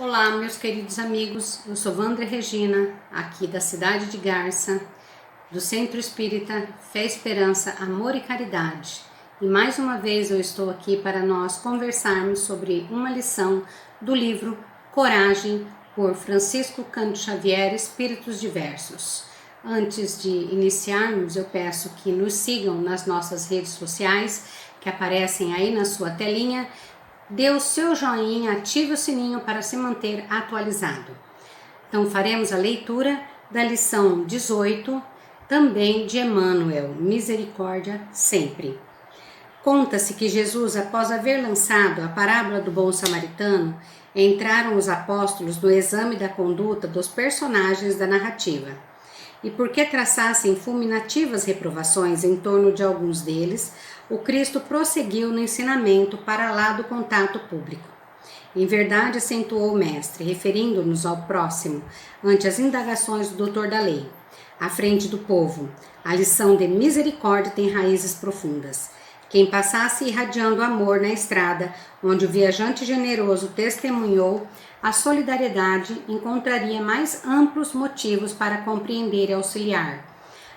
Olá, meus queridos amigos, eu sou Wandra Regina, aqui da cidade de Garça, do Centro Espírita Fé, Esperança, Amor e Caridade. E mais uma vez eu estou aqui para nós conversarmos sobre uma lição do livro Coragem, por Francisco Cândido Xavier, Espíritos Diversos. Antes de iniciarmos, eu peço que nos sigam nas nossas redes sociais, que aparecem aí na sua telinha. Dê o seu joinha, ative o sininho para se manter atualizado. Então faremos a leitura da lição 18, também de Emmanuel, Misericórdia Sempre. Conta-se que Jesus, após haver lançado a parábola do bom samaritano, entraram os apóstolos no exame da conduta dos personagens da narrativa. E porque traçassem fulminativas reprovações em torno de alguns deles, o Cristo prosseguiu no ensinamento para lá do contato público. Em verdade, acentuou o mestre, referindo-nos ao próximo, ante as indagações do doutor da lei. À frente do povo, a lição de misericórdia tem raízes profundas. Quem passasse irradiando amor na estrada, onde o viajante generoso testemunhou a solidariedade, encontraria mais amplos motivos para compreender e auxiliar.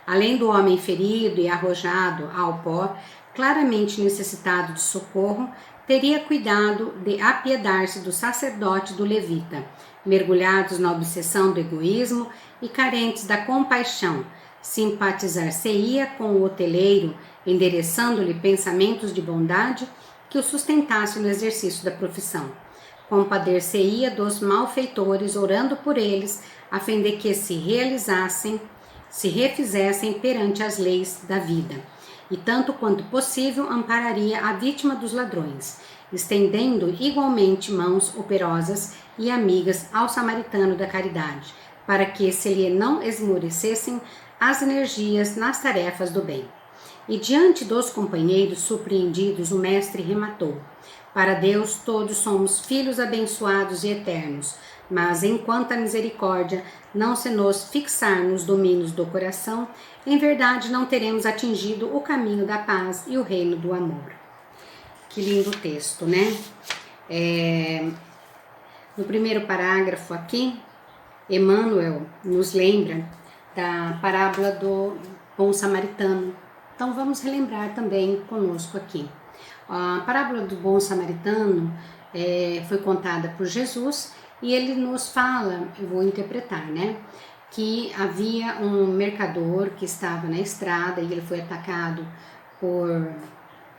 Além do homem ferido e arrojado ao pó, claramente necessitado de socorro, teria cuidado de apiedar-se do sacerdote e do levita, mergulhados na obsessão do egoísmo e carentes da compaixão. Simpatizar-se-ia com o hoteleiro, endereçando-lhe pensamentos de bondade que o sustentassem no exercício da profissão. Compadecer-se-ia dos malfeitores, orando por eles, a fim de que se refizessem perante as leis da vida. E tanto quanto possível ampararia a vítima dos ladrões, estendendo igualmente mãos operosas e amigas ao samaritano da caridade, para que se lhe não esmorecessem as energias nas tarefas do bem. E diante dos companheiros surpreendidos, o mestre rematou: para Deus todos somos filhos abençoados e eternos, mas enquanto a misericórdia não se nos fixar nos domínios do coração, em verdade não teremos atingido o caminho da paz e o reino do amor. Que lindo texto, né? No primeiro parágrafo aqui, Emmanuel nos lembra da parábola do bom samaritano. Então vamos relembrar também conosco aqui. A parábola do bom samaritano foi contada por Jesus e ele nos fala, eu vou interpretar, né? Que havia um mercador que estava na estrada e ele foi atacado por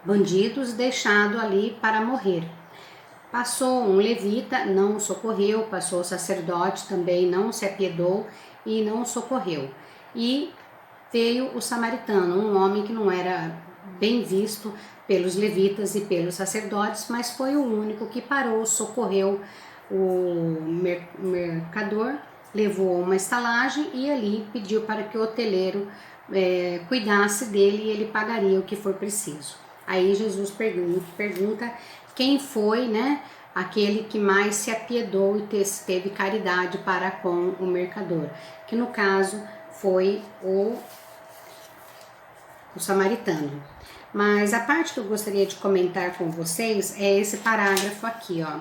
bandidos, deixado ali para morrer. Passou um levita, não o socorreu, passou o sacerdote, também não se apiedou e não o socorreu. E veio o samaritano, um homem que não era bem visto pelos levitas e pelos sacerdotes, mas foi o único que parou, socorreu o mercador, levou uma estalagem e ali pediu para que o hoteleiro cuidasse dele e ele pagaria o que for preciso. Aí Jesus pergunta quem foi, né, aquele que mais se apiedou e teve caridade para com o mercador, que no caso foi o samaritano. Mas a parte que eu gostaria de comentar com vocês é esse parágrafo aqui, ó.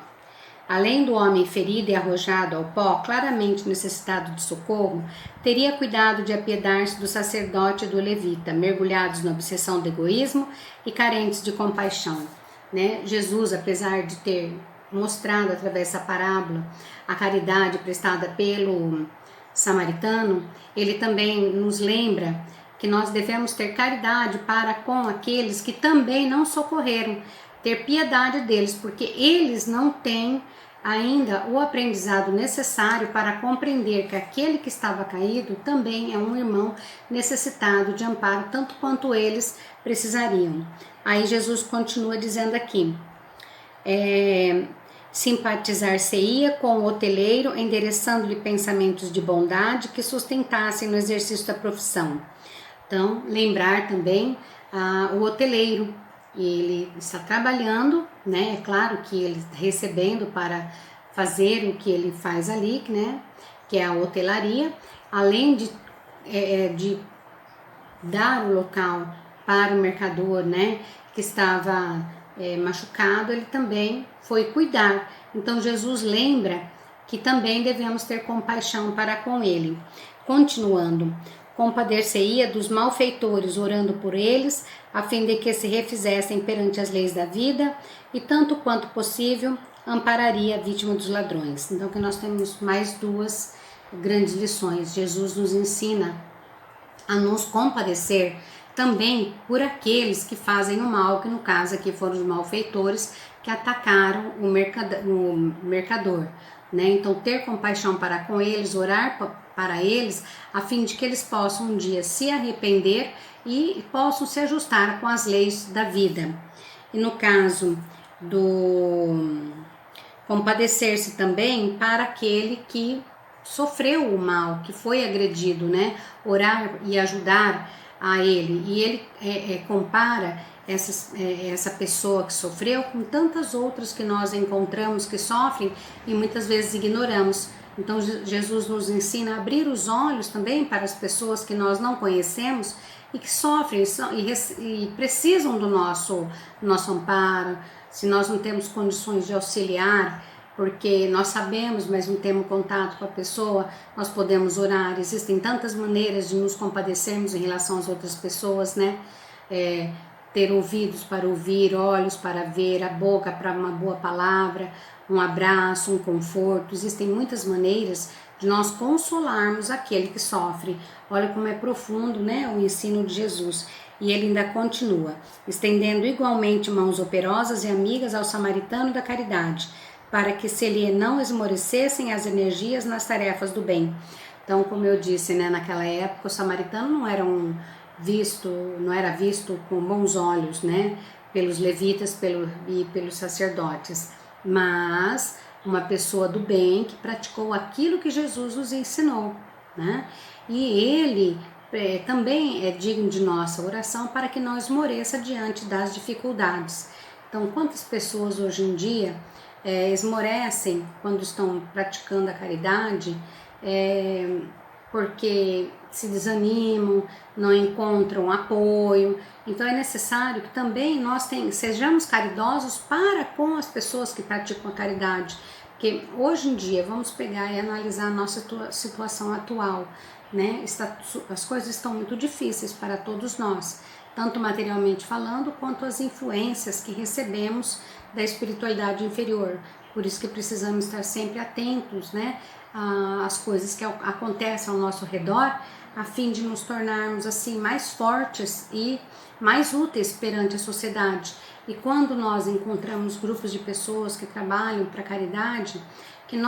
Além do homem ferido e arrojado ao pó, claramente necessitado de socorro, teria cuidado de apiedar-se do sacerdote e do levita, mergulhados na obsessão do egoísmo e carentes de compaixão. Né? Jesus, apesar de ter mostrado através dessa parábola a caridade prestada pelo samaritano, ele também nos lembra que nós devemos ter caridade para com aqueles que também não socorreram, ter piedade deles, porque eles não têm ainda o aprendizado necessário para compreender que aquele que estava caído também é um irmão necessitado de amparo, tanto quanto eles precisariam. Aí Jesus continua dizendo aqui, simpatizar-se-ia com o hoteleiro, endereçando-lhe pensamentos de bondade que sustentassem no exercício da profissão. Então, lembrar também o hoteleiro, ele está trabalhando, né? É claro que ele está recebendo para fazer o que ele faz ali, né? Que é a hotelaria, além de dar o local para o mercador, né? Que estava machucado, ele também foi cuidar. Então Jesus lembra que também devemos ter compaixão para com ele. Continuando, compadecer-se-ia dos malfeitores, orando por eles, a fim de que se refizessem perante as leis da vida, e tanto quanto possível, ampararia a vítima dos ladrões. Então, que nós temos mais duas grandes lições. Jesus nos ensina a nos compadecer também por aqueles que fazem o mal, que no caso aqui foram os malfeitores que atacaram o mercador, né? Então, ter compaixão para com eles, orar para eles, a fim de que eles possam um dia se arrepender e possam se ajustar com as leis da vida. E no caso do compadecer-se também para aquele que sofreu o mal, que foi agredido, né? Orar e ajudar a ele. E ele compara essa pessoa que sofreu com tantas outras que nós encontramos que sofrem e muitas vezes ignoramos. Então Jesus nos ensina a abrir os olhos também para as pessoas que nós não conhecemos e que sofrem e precisam do nosso amparo. Se nós não temos condições de auxiliar, porque nós sabemos, mas não temos contato com a pessoa, nós podemos orar. Existem tantas maneiras de nos compadecermos em relação às outras pessoas, né? Ter ouvidos para ouvir, olhos para ver, a boca para uma boa palavra, um abraço, um conforto. Existem muitas maneiras de nós consolarmos aquele que sofre. Olha como é profundo, né, o ensino de Jesus. E ele ainda continua, estendendo igualmente mãos operosas e amigas ao samaritano da caridade, para que se lhe não esmorecessem as energias nas tarefas do bem. Então, como eu disse, né, naquela época o samaritano não era visto com bons olhos, né, pelos levitas e pelos sacerdotes, mas uma pessoa do bem que praticou aquilo que Jesus nos ensinou, né? E ele também é digno de nossa oração para que não esmoreça diante das dificuldades. Então, quantas pessoas hoje em dia esmorecem quando estão praticando a caridade, porque se desanimam, não encontram apoio. Então é necessário que também nós sejamos caridosos para com as pessoas que praticam a caridade, porque hoje em dia, vamos pegar e analisar a nossa situação atual, né? As coisas estão muito difíceis para todos nós, tanto materialmente falando, quanto as influências que recebemos da espiritualidade inferior. Por isso que precisamos estar sempre atentos, né, às coisas que acontecem ao nosso redor, a fim de nos tornarmos assim mais fortes e mais úteis perante a sociedade. E quando nós encontramos grupos de pessoas que trabalham para a caridade, que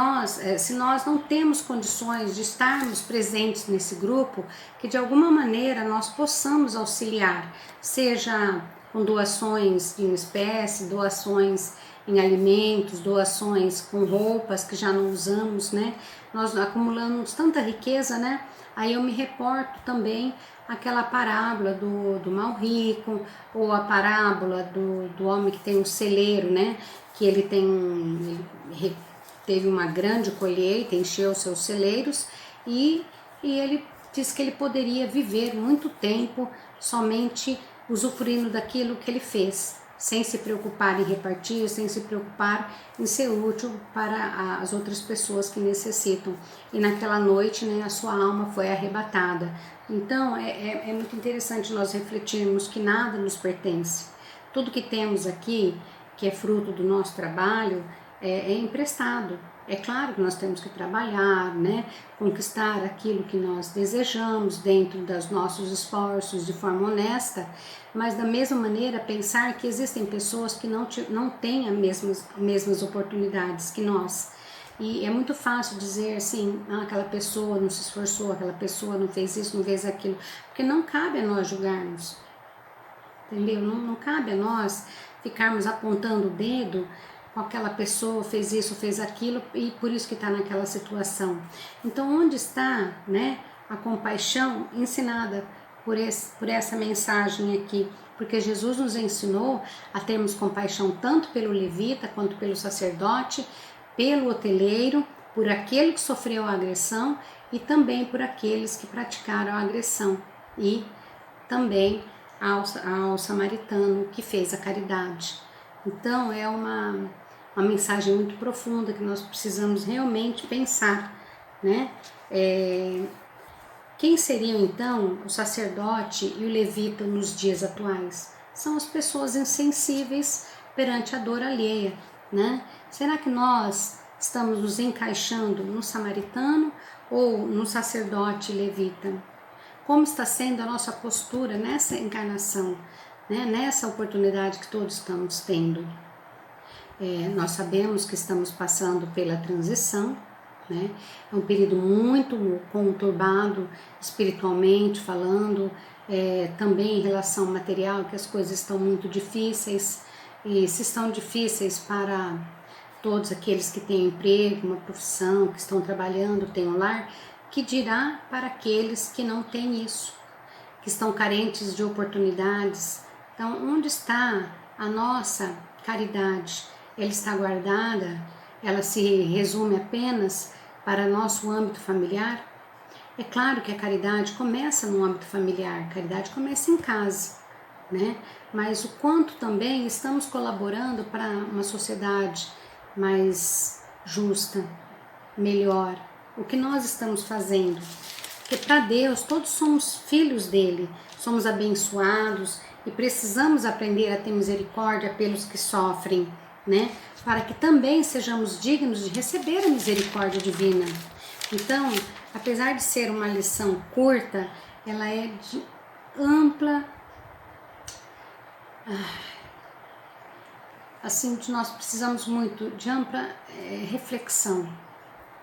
se nós não temos condições de estarmos presentes nesse grupo, que de alguma maneira nós possamos auxiliar, seja com doações em espécie, doações em alimentos, doações com roupas que já não usamos, né? Nós acumulamos tanta riqueza, né? Aí eu me reporto também aquela parábola do mal rico, ou a parábola do homem que tem um celeiro, né? Que ele teve uma grande colheita, encheu seus celeiros e ele disse que ele poderia viver muito tempo somente usufruindo daquilo que ele fez, sem se preocupar em repartir, sem se preocupar em ser útil para as outras pessoas que necessitam. E naquela noite, né, a sua alma foi arrebatada. Então, é muito interessante nós refletirmos que nada nos pertence. Tudo que temos aqui, que é fruto do nosso trabalho, é emprestado. É claro que nós temos que trabalhar, né, conquistar aquilo que nós desejamos dentro dos nossos esforços de forma honesta, mas da mesma maneira pensar que existem pessoas que não têm as mesmas oportunidades que nós. E é muito fácil dizer assim, aquela pessoa não se esforçou, aquela pessoa não fez isso, não fez aquilo, porque não cabe a nós julgarmos, entendeu? Não cabe a nós ficarmos apontando o dedo, aquela pessoa fez isso, fez aquilo e por isso que está naquela situação. Então, onde está, né, a compaixão ensinada por essa mensagem aqui? Porque Jesus nos ensinou a termos compaixão tanto pelo levita quanto pelo sacerdote, pelo hoteleiro, por aquele que sofreu a agressão e também por aqueles que praticaram a agressão e também ao samaritano que fez a caridade. Então é uma mensagem muito profunda que nós precisamos realmente pensar, né? Quem seriam então o sacerdote e o levita nos dias atuais? São as pessoas insensíveis perante a dor alheia, né? Será que nós estamos nos encaixando no samaritano ou no sacerdote levita? Como está sendo a nossa postura nessa encarnação, né? Nessa oportunidade que todos estamos tendo? Nós sabemos que estamos passando pela transição, né? É um período muito conturbado espiritualmente falando, também em relação material, que as coisas estão muito difíceis, e se estão difíceis para todos aqueles que têm emprego, uma profissão, que estão trabalhando, têm um lar, que dirá para aqueles que não têm isso, que estão carentes de oportunidades. Então, onde está a nossa caridade? Ela está guardada? Ela se resume apenas para nosso âmbito familiar? É claro que a caridade começa no âmbito familiar, a caridade começa em casa, né? Mas o quanto também estamos colaborando para uma sociedade mais justa, melhor? O que nós estamos fazendo? Porque para Deus todos somos filhos dele, somos abençoados e precisamos aprender a ter misericórdia pelos que sofrem, né? Para que também sejamos dignos de receber a misericórdia divina. Então, apesar de ser uma lição curta, ela é de ampla, assim, nós precisamos muito de ampla reflexão.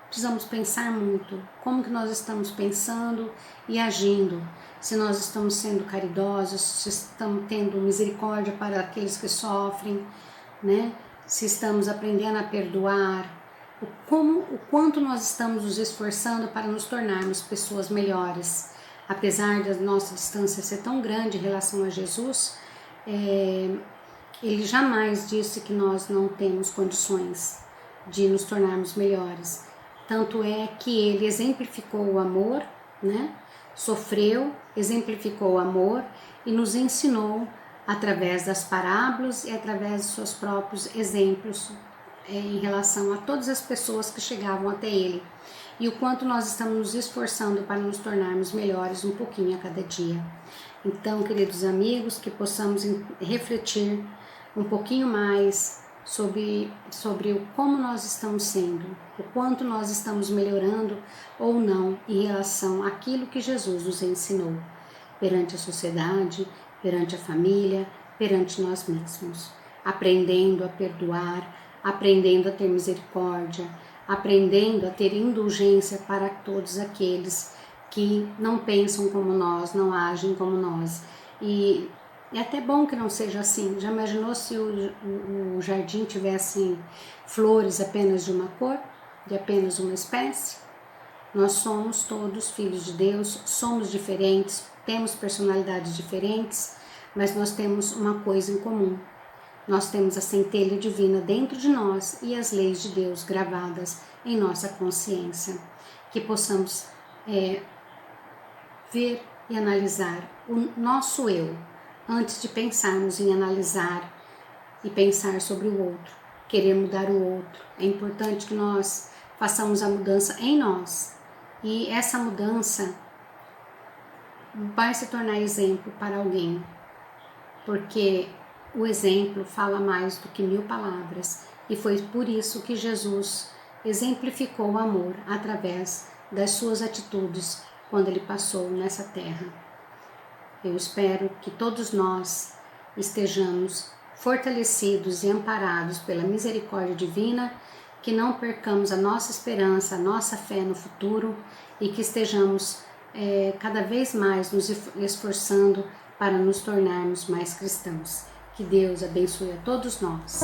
Precisamos pensar muito como que nós estamos pensando e agindo, se nós estamos sendo caridosos, se estamos tendo misericórdia para aqueles que sofrem, né? Se estamos aprendendo a perdoar, o quanto nós estamos nos esforçando para nos tornarmos pessoas melhores. Apesar da nossa distância ser tão grande em relação a Jesus, ele jamais disse que nós não temos condições de nos tornarmos melhores. Tanto é que ele exemplificou o amor, né? Sofreu, exemplificou o amor e nos ensinou através das parábolas e através de seus próprios exemplos em relação a todas as pessoas que chegavam até ele. E o quanto nós estamos nos esforçando para nos tornarmos melhores um pouquinho a cada dia. Então, queridos amigos, que possamos refletir um pouquinho mais sobre como nós estamos sendo, o quanto nós estamos melhorando ou não em relação àquilo que Jesus nos ensinou perante a sociedade, perante a família, perante nós mesmos, aprendendo a perdoar, aprendendo a ter misericórdia, aprendendo a ter indulgência para todos aqueles que não pensam como nós, não agem como nós. E é até bom que não seja assim. Já imaginou se o jardim tivesse flores apenas de uma cor, de apenas uma espécie? Nós somos todos filhos de Deus, somos diferentes, temos personalidades diferentes, mas nós temos uma coisa em comum. Nós temos a centelha divina dentro de nós e as leis de Deus gravadas em nossa consciência. Que possamos ver e analisar o nosso eu, antes de pensarmos em analisar e pensar sobre o outro, querer mudar o outro. É importante que nós façamos a mudança em nós. E essa mudança vai se tornar exemplo para alguém, porque o exemplo fala mais do que 1000 palavras, e foi por isso que Jesus exemplificou o amor através das suas atitudes quando ele passou nessa terra. Eu espero que todos nós estejamos fortalecidos e amparados pela misericórdia divina, que não percamos a nossa esperança, a nossa fé no futuro e que estejamos cada vez mais nos esforçando para nos tornarmos mais cristãos. Que Deus abençoe a todos nós.